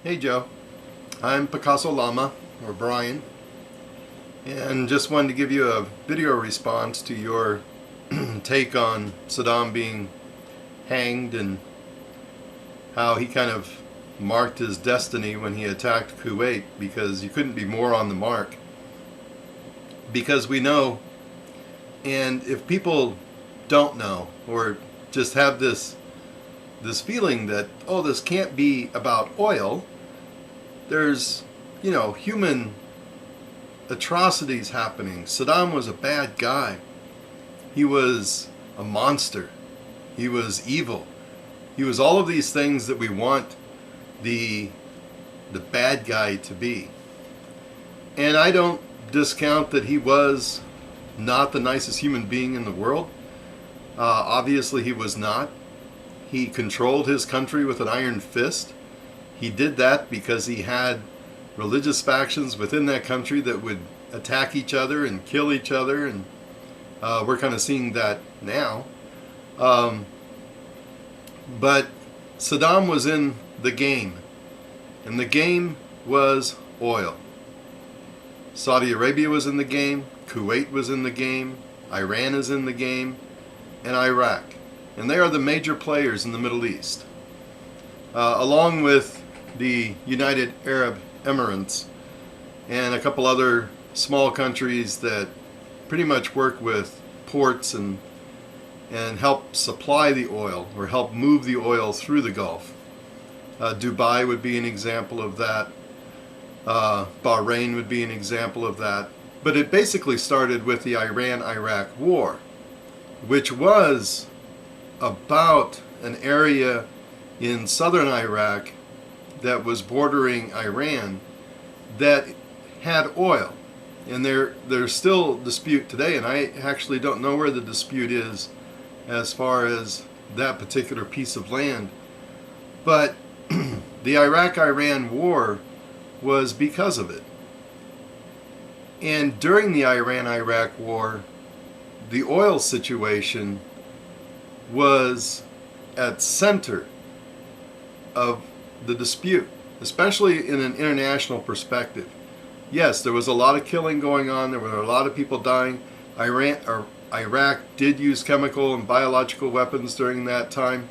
Hey Joe, I'm Picasso Lama, or Brian, and just wanted to give you a video response to your take on Saddam being hanged and how he kind of marked his destiny when he attacked Kuwait, because you couldn't be more on the mark. Because we know, and if people don't know or just have this feeling that, oh, this can't be about oil, there's, human atrocities happening. Saddam was a bad guy. He was a monster. He was evil. He was all of these things that we want the bad guy to be. And I don't discount that he was not the nicest human being in the world. Obviously he was not. He controlled his country with an iron fist. He did that because he had religious factions within that country that would attack each other and kill each other, and we're kind of seeing that now. But Saddam was in the game, and the game was oil. Saudi Arabia was in the game, Kuwait was in the game, Iran is in the game, and Iraq. And they are the major players in the Middle East, along with the United Arab Emirates and a couple other small countries that pretty much work with ports and help supply the oil or help move the oil through the Gulf. Dubai would be an example of that. Bahrain would be an example of that. But it basically started with the Iran-Iraq war, which was about an area in southern Iraq that was bordering Iran that had oil. And there's still dispute today, and I actually don't know where the dispute is as far as that particular piece of land. But the Iraq-Iran war was because of it. And during the Iran-Iraq war, the oil situation was at center of the dispute, especially in an international perspective. Yes, there was a lot of killing going on. There were a lot of people dying. Iraq did use chemical and biological weapons during that time.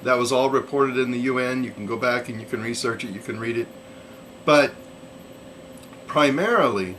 That was all reported in the UN. You can go back and you can research it, you can read it. But primarily,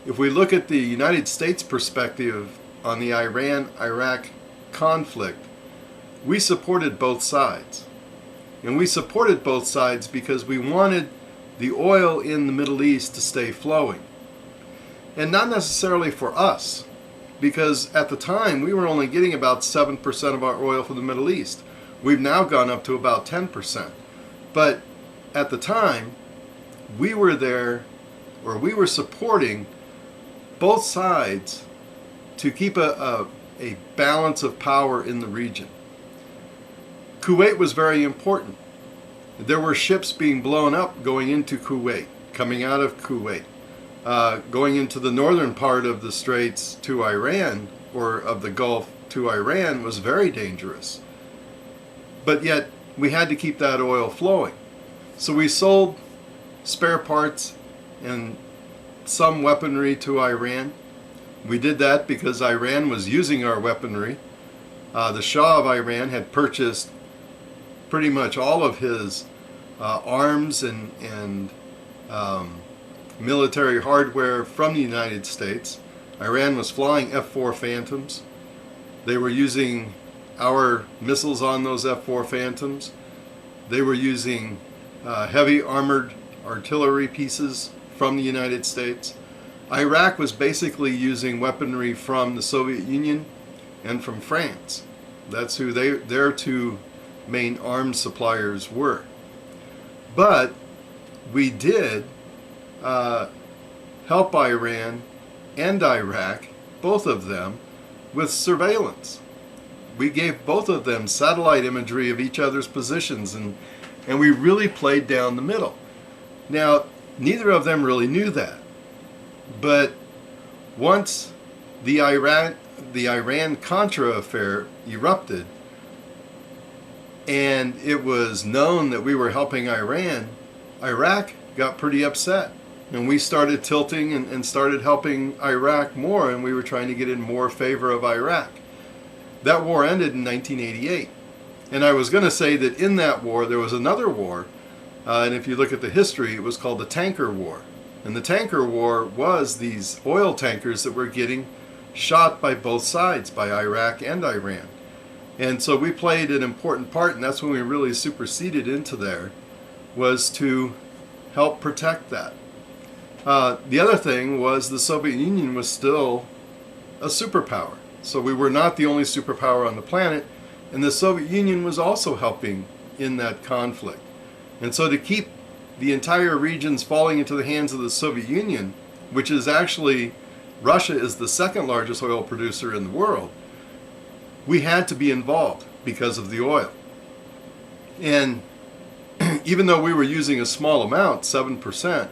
if we look at the United States perspective on the Iran-Iraq conflict, we supported both sides. And we supported both sides because we wanted the oil in the Middle East to stay flowing. And not necessarily for us, because at the time we were only getting about 7% of our oil from the Middle East. We've now gone up to about 10%. But at the time, we were there, or we were supporting both sides to keep a balance of power in the region. Kuwait was very important. There were ships being blown up going into Kuwait, coming out of Kuwait, going into the northern part of the Straits to Iran, or of the Gulf to Iran, was very dangerous. But yet we had to keep that oil flowing. So we sold spare parts and some weaponry to Iran. We did that because Iran was using our weaponry. The Shah of Iran had purchased pretty much all of his arms and military hardware from the United States. Iran was flying F-4 Phantoms. They were using our missiles on those F-4 Phantoms. They were using heavy armored artillery pieces from the United States. Iraq was basically using weaponry from the Soviet Union and from France. That's who their two main arms suppliers were. But we did help Iran and Iraq, both of them, with surveillance. We gave both of them satellite imagery of each other's positions, and we really played down the middle. Now, neither of them really knew that. But once the Iran-Contra affair erupted, and it was known that we were helping Iran, Iraq got pretty upset. And we started tilting and started helping Iraq more, and we were trying to get in more favor of Iraq. That war ended in 1988. And I was going to say that in that war there was another war, and if you look at the history, it was called the Tanker War. And the Tanker War was these oil tankers that were getting shot by both sides, by Iraq and Iran. And so we played an important part, and that's when we really superseded into there, was to help protect that. The other thing was the Soviet Union was still a superpower. So we were not the only superpower on the planet, and the Soviet Union was also helping in that conflict. And so to keep the entire regions falling into the hands of the Soviet Union, which is actually, Russia is the second largest oil producer in the world, we had to be involved because of the oil. And even though we were using a small amount, 7%,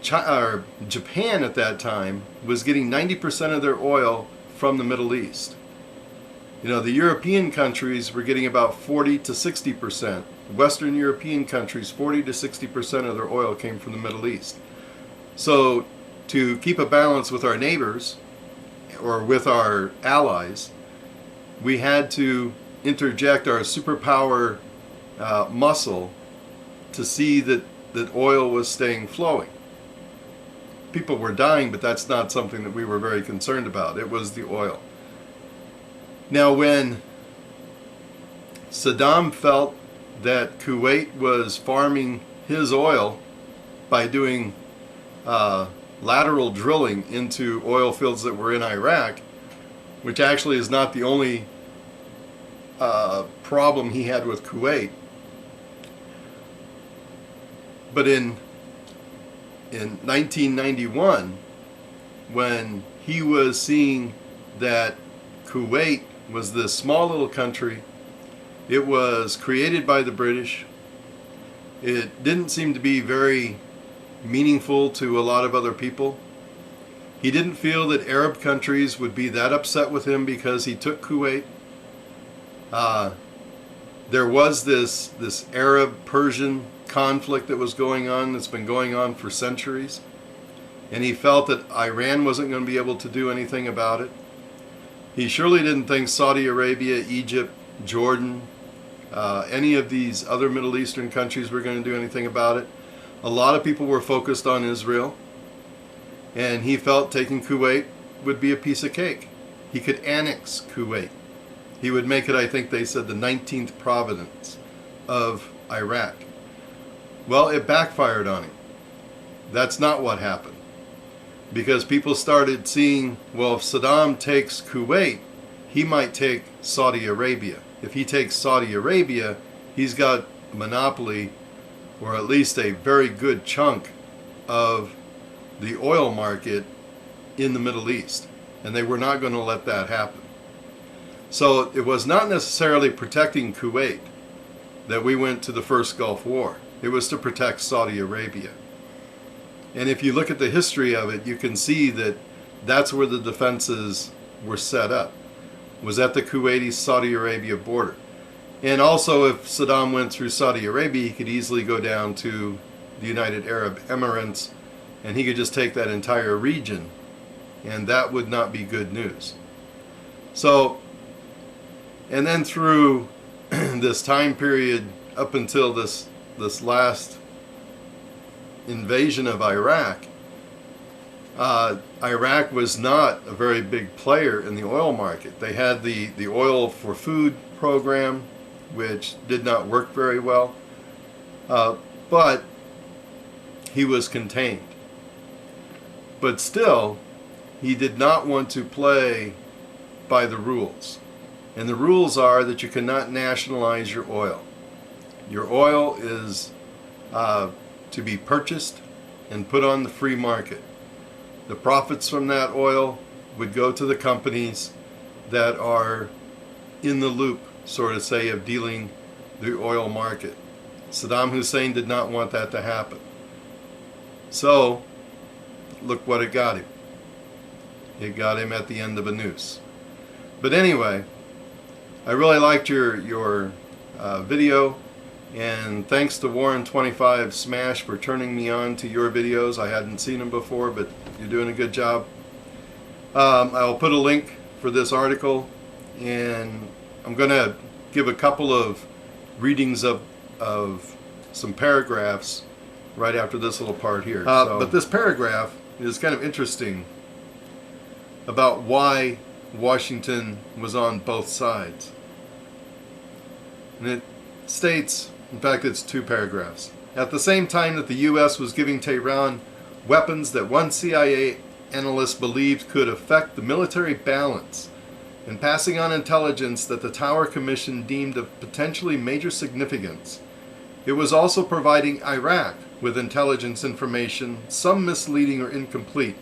Japan at that time was getting 90% of their oil from the Middle East. You know, the European countries were getting about 40 to 60%. Western European countries, 40 to 60% of their oil came from the Middle East. So to keep a balance with our neighbors or with our allies, we had to interject our superpower muscle to see that oil was staying flowing. People were dying, but that's not something that we were very concerned about. It was the oil. Now, when Saddam felt that Kuwait was farming his oil by doing lateral drilling into oil fields that were in Iraq, which actually is not the only problem he had with Kuwait, but in 1991, when he was seeing that Kuwait was this small little country, it was created by the British, it didn't seem to be very meaningful to a lot of other people. He didn't feel that Arab countries would be that upset with him because he took Kuwait. There was this Arab-Persian conflict that was going on, that's been going on for centuries, and he felt that Iran wasn't going to be able to do anything about it. He surely didn't think Saudi Arabia, Egypt, Jordan, any of these other Middle Eastern countries were going to do anything about it. A lot of people were focused on Israel, and he felt taking Kuwait would be a piece of cake. He could annex Kuwait. He would make it, I think they said, the 19th province of Iraq. Well, it backfired on him. That's not what happened. Because people started seeing, well, if Saddam takes Kuwait, he might take Saudi Arabia. If he takes Saudi Arabia, he's got a monopoly, or at least a very good chunk of the oil market in the Middle East. And they were not going to let that happen. So it was not necessarily protecting Kuwait that we went to the first Gulf War. It was to protect Saudi Arabia. And if you look at the history of it, you can see that that's where the defenses were set up, was at the Kuwaiti-Saudi Arabia border. And also, if Saddam went through Saudi Arabia, he could easily go down to the United Arab Emirates, and he could just take that entire region, and that would not be good news. So, and then through this time period up until this last invasion of Iraq, Iraq was not a very big player in the oil market. They had the oil for food program, which did not work very well, but he was contained. But still, he did not want to play by the rules. And the rules are that you cannot nationalize your oil. Your oil is to be purchased and put on the free market. The profits from that oil would go to the companies that are in the loop, sort of say, of dealing the oil market. Saddam Hussein did not want that to happen. So, look what it got him. It got him at the end of a noose. But anyway, I really liked your video. And thanks to Warren25 Smash for turning me on to your videos. I hadn't seen them before, but you're doing a good job. I'll put a link for this article, and I'm going to give a couple of readings of some paragraphs right after this little part here. But this paragraph is kind of interesting about why Washington was on both sides. And it states, in fact it's two paragraphs, at the same time that the U.S. was giving Tehran weapons that one CIA analyst believed could affect the military balance, and passing on intelligence that the Tower Commission deemed of potentially major significance, it was also providing Iraq with intelligence information, some misleading or incomplete.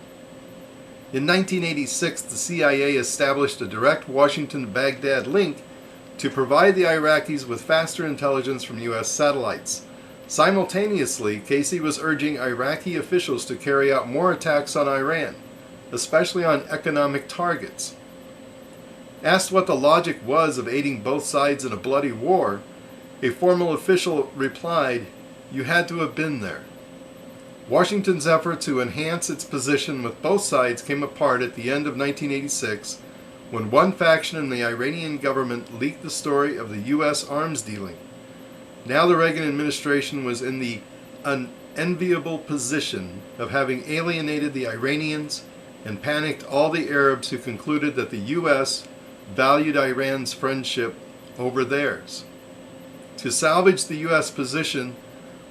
In 1986, the CIA established a direct Washington-Baghdad link to provide the Iraqis with faster intelligence from U.S. satellites. Simultaneously, Casey was urging Iraqi officials to carry out more attacks on Iran, especially on economic targets. Asked what the logic was of aiding both sides in a bloody war, a formal official replied, "You had to have been there." Washington's effort to enhance its position with both sides came apart at the end of 1986 when one faction in the Iranian government leaked the story of the U.S. arms dealing. Now the Reagan administration was in the unenviable position of having alienated the Iranians and panicked all the Arabs who concluded that the U.S. valued Iran's friendship over theirs. To salvage the U.S. position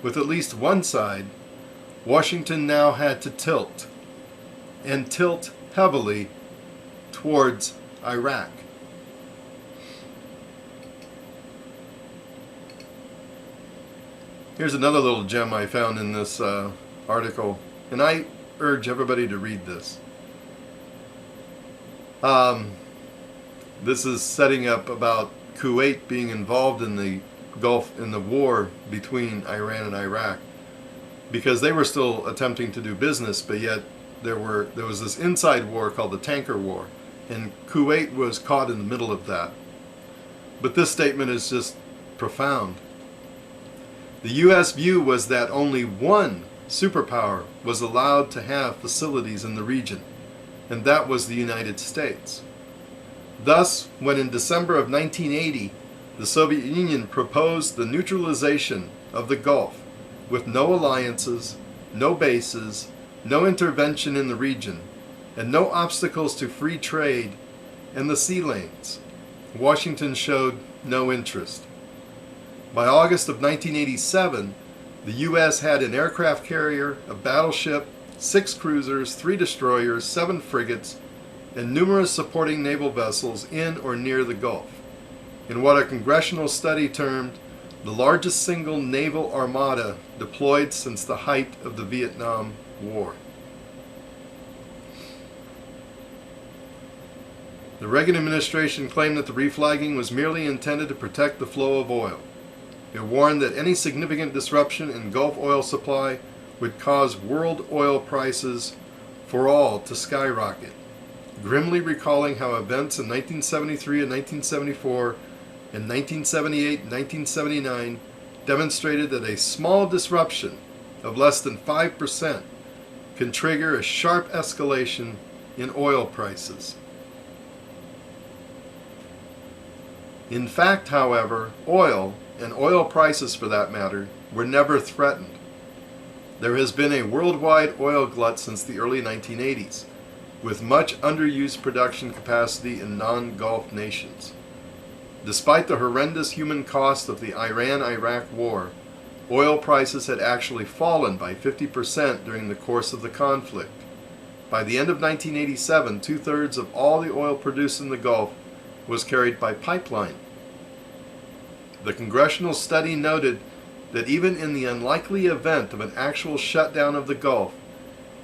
with at least one side, Washington now had to tilt, and tilt heavily, towards Iraq. Here's another little gem I found in this article, and I urge everybody to read this. This is setting up about Kuwait being involved in the Gulf, in the war between Iran and Iraq, because they were still attempting to do business, but yet there was this inside war called the Tanker War, and Kuwait was caught in the middle of that. But this statement is just profound. The U.S. view was that only one superpower was allowed to have facilities in the region, and that was the United States. Thus, when in December of 1980, the Soviet Union proposed the neutralization of the Gulf with no alliances, no bases, no intervention in the region, and no obstacles to free trade and the sea lanes, Washington showed no interest. By August of 1987, the U.S. had an aircraft carrier, a battleship, 6 cruisers, 3 destroyers, 7 frigates, and numerous supporting naval vessels in or near the Gulf, in what a congressional study termed the largest single naval armada deployed since the height of the Vietnam War. The Reagan administration claimed that the reflagging was merely intended to protect the flow of oil. It warned that any significant disruption in Gulf oil supply would cause world oil prices for all to skyrocket, grimly recalling how events in 1973 and 1974 and 1978 and 1979 demonstrated that a small disruption of less than 5% can trigger a sharp escalation in oil prices. In fact, however, oil, and oil prices for that matter, were never threatened. There has been a worldwide oil glut since the early 1980s, with much underused production capacity in non-Gulf nations. Despite the horrendous human cost of the Iran-Iraq war, oil prices had actually fallen by 50% during the course of the conflict. By the end of 1987, 2/3 of all the oil produced in the Gulf was carried by pipeline. The congressional study noted that even in the unlikely event of an actual shutdown of the Gulf,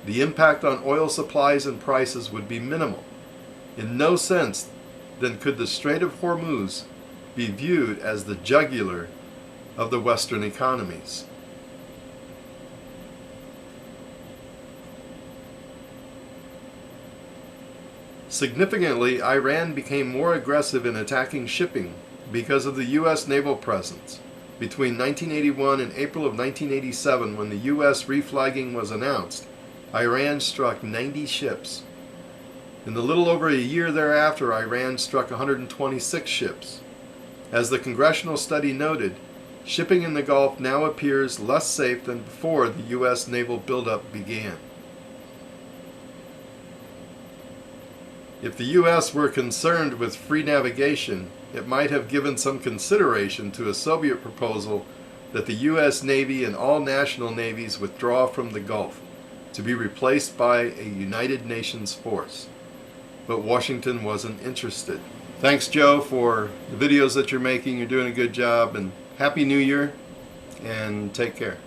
the impact on oil supplies and prices would be minimal. In no sense then could the Strait of Hormuz be viewed as the jugular of the Western economies. Significantly, Iran became more aggressive in attacking shipping because of the U.S. naval presence, between 1981 and April of 1987, when the U.S. reflagging was announced, Iran struck 90 ships. In the little over a year thereafter, Iran struck 126 ships. As the congressional study noted, shipping in the Gulf now appears less safe than before the U.S. naval buildup began. If the U.S. were concerned with free navigation, it might have given some consideration to a Soviet proposal that the U.S. Navy and all national navies withdraw from the Gulf, to be replaced by a United Nations force. But Washington wasn't interested. Thanks, Joe, for the videos that you're making. You're doing a good job, and Happy New Year, and take care.